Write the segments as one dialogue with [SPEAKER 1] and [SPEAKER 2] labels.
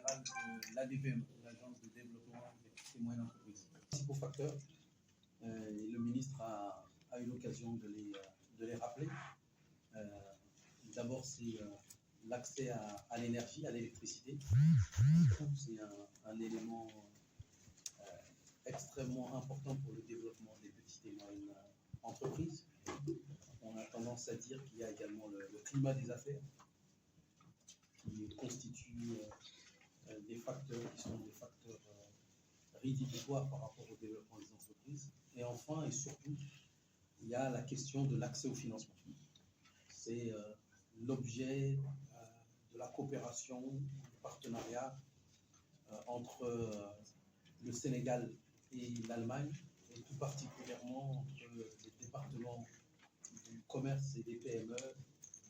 [SPEAKER 1] général de l'ADPM, l'Agence de développement des petites et moyennes entreprises. Principaux facteurs, et le ministre a eu l'occasion de les rappeler. D'abord, c'est l'accès à l'énergie, à l'électricité. C'est un élément extrêmement important pour le développement des petites et moyennes entreprises. On a tendance à dire qu'il y a également le climat des affaires qui constitue des facteurs qui sont des facteurs rédhibitoires par rapport au développement des entreprises. Et enfin et surtout, il y a la question de l'accès au financement. C'est l'objet de la coopération, du partenariat entre le Sénégal et l'Allemagne, et tout particulièrement entre les départements du commerce et des PME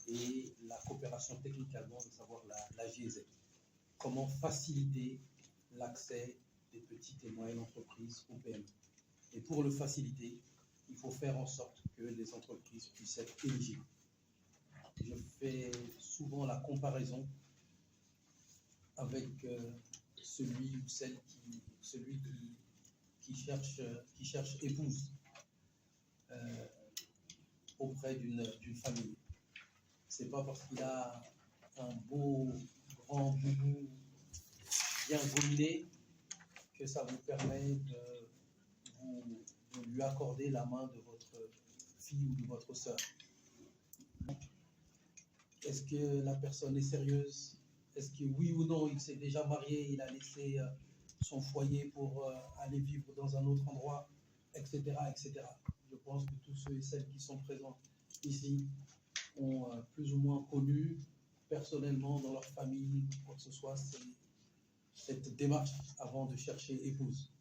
[SPEAKER 1] et la coopération technique allemande, à savoir la GIZ. Comment faciliter l'accès des petites et moyennes entreprises aux PME. Et pour le faciliter, il faut faire en sorte que les entreprises puissent être éligibles. Je fais souvent la comparaison avec celui ou celle qui cherche épouse auprès d'une famille. C'est pas parce qu'il a un beau grand boubou bien gominé que ça vous permet de lui accorder la main de votre fille ou de votre sœur. Est-ce que la personne est sérieuse? Est-ce que oui ou non, il s'est déjà marié, il a laissé son foyer pour aller vivre dans un autre endroit, etc., etc. Je pense que tous ceux et celles qui sont présents ici ont plus ou moins connu personnellement dans leur famille ou quoi que ce soit cette démarche avant de chercher épouse.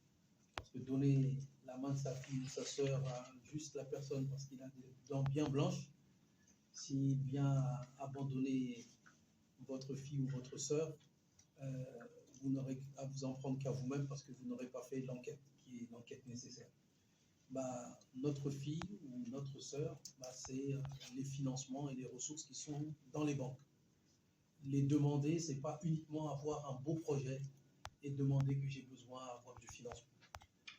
[SPEAKER 1] Parce que donner la main de sa fille ou sa sœur à juste la personne parce qu'il a des dents bien blanches, s'il vient abandonner votre fille ou votre sœur, vous n'aurez à vous en prendre qu'à vous-même parce que vous n'aurez pas fait l'enquête qui est l'enquête nécessaire. Notre fille ou notre sœur, c'est les financements et les ressources qui sont dans les banques. Les demander, ce n'est pas uniquement avoir un beau projet et demander que j'ai besoin d'avoir du financement.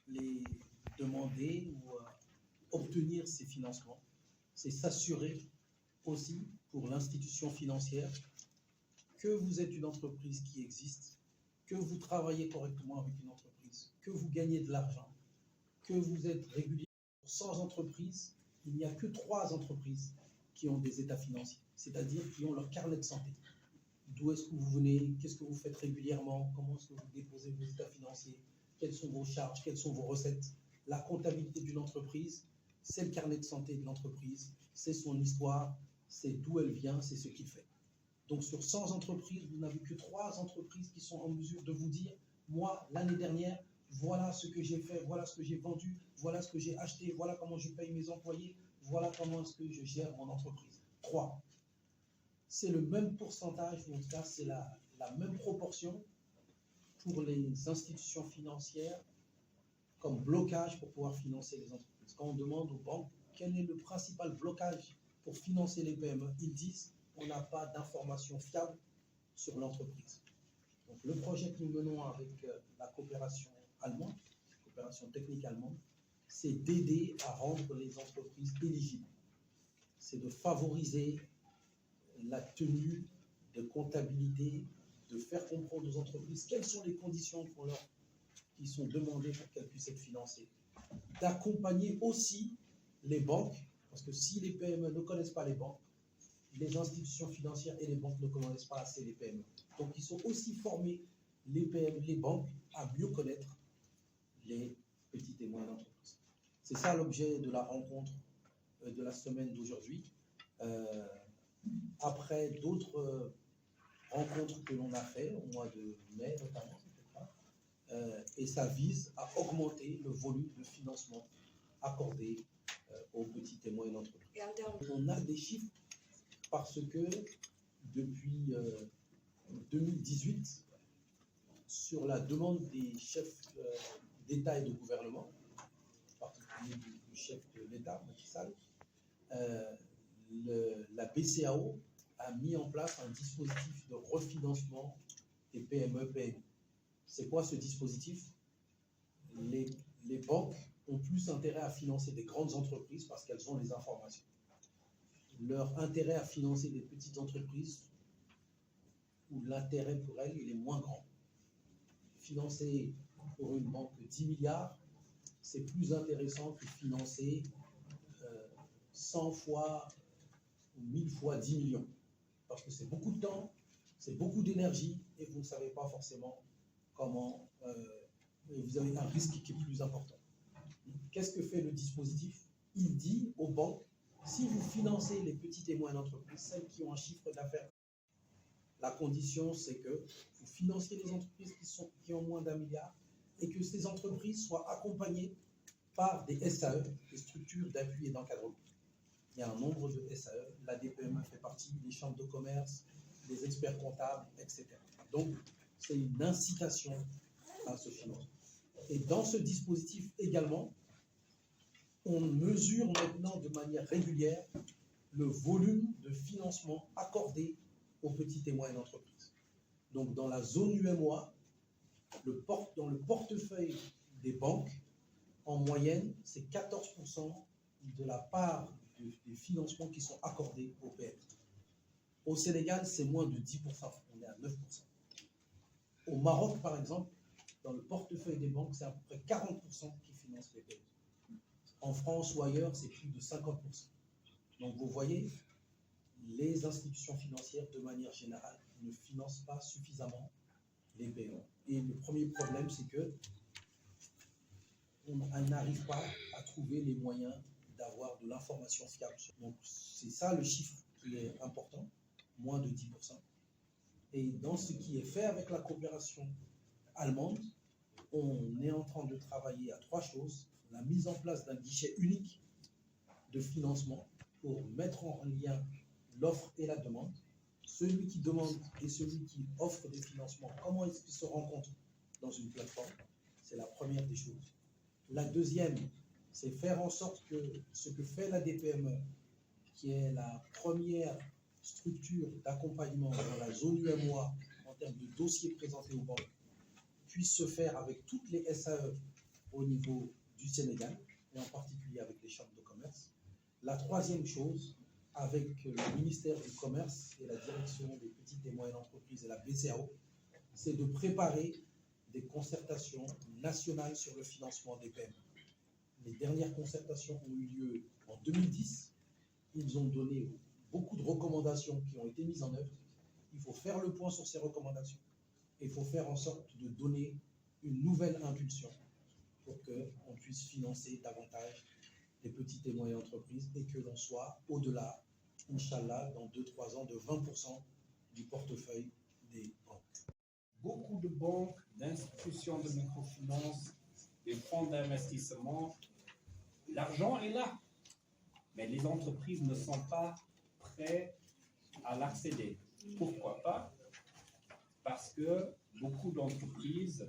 [SPEAKER 1] Les demander ou obtenir ces financements, c'est s'assurer aussi pour l'institution financière que vous êtes une entreprise qui existe, que vous travaillez correctement avec une entreprise, que vous gagnez de l'argent, que vous êtes régulier. Sans entreprise, il n'y a que 3 entreprises qui ont des états financiers, c'est-à-dire qui ont leur carnet de santé. D'où est-ce que vous venez, qu'est-ce que vous faites régulièrement, comment est-ce que vous déposez vos états financiers, quelles sont vos charges, quelles sont vos recettes. La comptabilité d'une entreprise, c'est le carnet de santé de l'entreprise, c'est son histoire, c'est d'où elle vient, c'est ce qu'il fait. Donc sur 100 entreprises, vous n'avez que 3 entreprises qui sont en mesure de vous dire, moi, l'année dernière, voilà ce que j'ai fait, voilà ce que j'ai vendu, voilà ce que j'ai acheté, voilà comment je paye mes employés, voilà comment est-ce que je gère mon entreprise. 3. C'est le même pourcentage, ou en tout cas c'est la même proportion pour les institutions financières comme blocage pour pouvoir financer les entreprises. Quand on demande aux banques quel est le principal blocage pour financer les PME, ils disent on n'a pas d'informations fiables sur l'entreprise. Donc le projet que nous menons avec la coopération allemande, coopération technique allemande, c'est d'aider à rendre les entreprises éligibles. C'est de favoriser la tenue de comptabilité, de faire comprendre aux entreprises quelles sont les conditions qui sont demandées pour qu'elles puissent être financées. D'accompagner aussi les banques, parce que si les PME ne connaissent pas les banques, les institutions financières et les banques ne connaissent pas assez les PME. Donc, ils sont aussi formés, les PME, les banques, à mieux connaître les petites et moyennes entreprises. C'est ça l'objet de la rencontre de la semaine d'aujourd'hui. Après d'autres rencontres que l'on a fait au mois de mai notamment, et ça vise à augmenter le volume de financement accordé aux petites et moyennes entreprises. On a des chiffres parce que depuis 2018, sur la demande des chefs d'État et de gouvernement, en particulier du chef de l'État, Macky Sall, la BCEAO a mis en place un dispositif de refinancement et PME, PMI. C'est quoi ce dispositif? Les banques ont plus intérêt à financer des grandes entreprises parce qu'elles ont les informations. Leur intérêt à financer des petites entreprises, où l'intérêt pour elles, il est moins grand. Financer pour une banque 10 milliards, c'est plus intéressant que financer 100 fois ou 1000 fois 10 millions. Parce que c'est beaucoup de temps, c'est beaucoup d'énergie et vous ne savez pas forcément comment, vous avez un risque qui est plus important. Qu'est-ce que fait le dispositif? Il dit aux banques, si vous financez les petites et moyennes entreprises, celles qui ont un chiffre d'affaires, la condition c'est que vous financiez les entreprises qui ont moins d'1 milliard et que ces entreprises soient accompagnées par des SAE, des structures d'appui et d'encadrement. Il y a un nombre de SAE, la DPME fait partie, les chambres de commerce, les experts comptables, etc. Donc, c'est une incitation à ce financement. Et dans ce dispositif également, on mesure maintenant de manière régulière le volume de financement accordé aux petites et moyennes entreprises. Donc, dans la zone UMOA, dans le portefeuille des banques, en moyenne, c'est 14% de la part des financements qui sont accordés aux PME. Au Sénégal, c'est moins de 10%, on est à 9%. Au Maroc, par exemple, dans le portefeuille des banques, c'est à peu près 40% qui financent les PME. En France ou ailleurs, c'est plus de 50%. Donc vous voyez, les institutions financières, de manière générale, ne financent pas suffisamment les PME. Et le premier problème, c'est que on n'arrive pas à trouver les moyens d'avoir de l'information fiable. Donc c'est ça le chiffre qui est important, moins de 10%. Et dans ce qui est fait avec la coopération allemande, on est en train de travailler à 3 choses. La mise en place d'un guichet unique de financement pour mettre en lien l'offre et la demande. Celui qui demande et celui qui offre des financements, comment est-ce qu'ils se rencontrent dans une plateforme? C'est la première des choses. La deuxième, c'est faire en sorte que ce que fait la DPME, qui est la première structure d'accompagnement dans la zone UMOA en termes de dossiers présentés aux banques, puisse se faire avec toutes les SAE au niveau du Sénégal, et en particulier avec les chambres de commerce. La troisième chose, avec le ministère du Commerce et la direction des petites et moyennes entreprises et la BCAO, c'est de préparer des concertations nationales sur le financement des PME. Les dernières concertations ont eu lieu en 2010. Ils ont donné beaucoup de recommandations qui ont été mises en œuvre. Il faut faire le point sur ces recommandations et il faut faire en sorte de donner une nouvelle impulsion pour qu'on puisse financer davantage les petites et moyennes entreprises et que l'on soit au-delà, Inch'Allah, dans 2-3 ans, de 20% du portefeuille des banques.
[SPEAKER 2] Beaucoup de banques, d'institutions de microfinance, des fonds d'investissement, l'argent est là, mais les entreprises ne sont pas prêtes à l'accéder. Pourquoi pas? Parce que beaucoup d'entreprises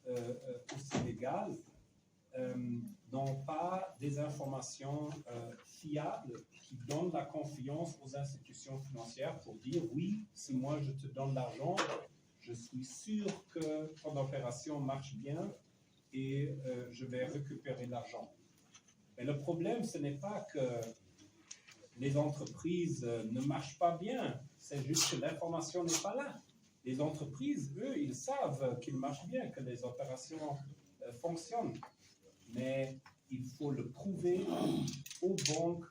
[SPEAKER 2] au Sénégal n'ont pas des informations fiables qui donnent la confiance aux institutions financières pour dire oui, si moi je te donne l'argent, je suis sûr que ton opération marche bien et je vais récupérer l'argent. Mais le problème, ce n'est pas que les entreprises ne marchent pas bien, c'est juste que l'information n'est pas là. Les entreprises, eux, ils savent qu'ils marchent bien, que les opérations fonctionnent. Mais il faut le prouver aux banques,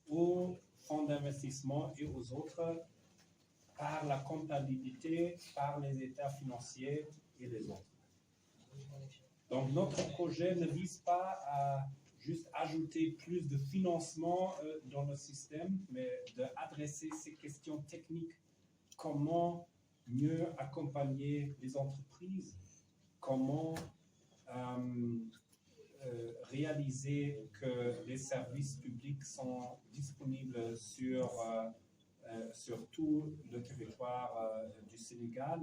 [SPEAKER 2] aux fonds d'investissement et aux autres par la comptabilité, par les états financiers et les autres. Donc notre projet ne vise pas à juste ajouter plus de financement dans le système, mais d'adresser ces questions techniques. Comment mieux accompagner les entreprises? Comment réaliser que les services publics sont disponibles sur tout le territoire du Sénégal,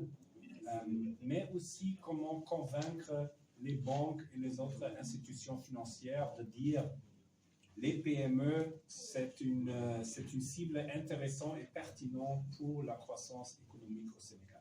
[SPEAKER 2] mais aussi comment convaincre les banques et les autres institutions financières de dire les PME, c'est une cible intéressante et pertinente pour la croissance économique au Sénégal.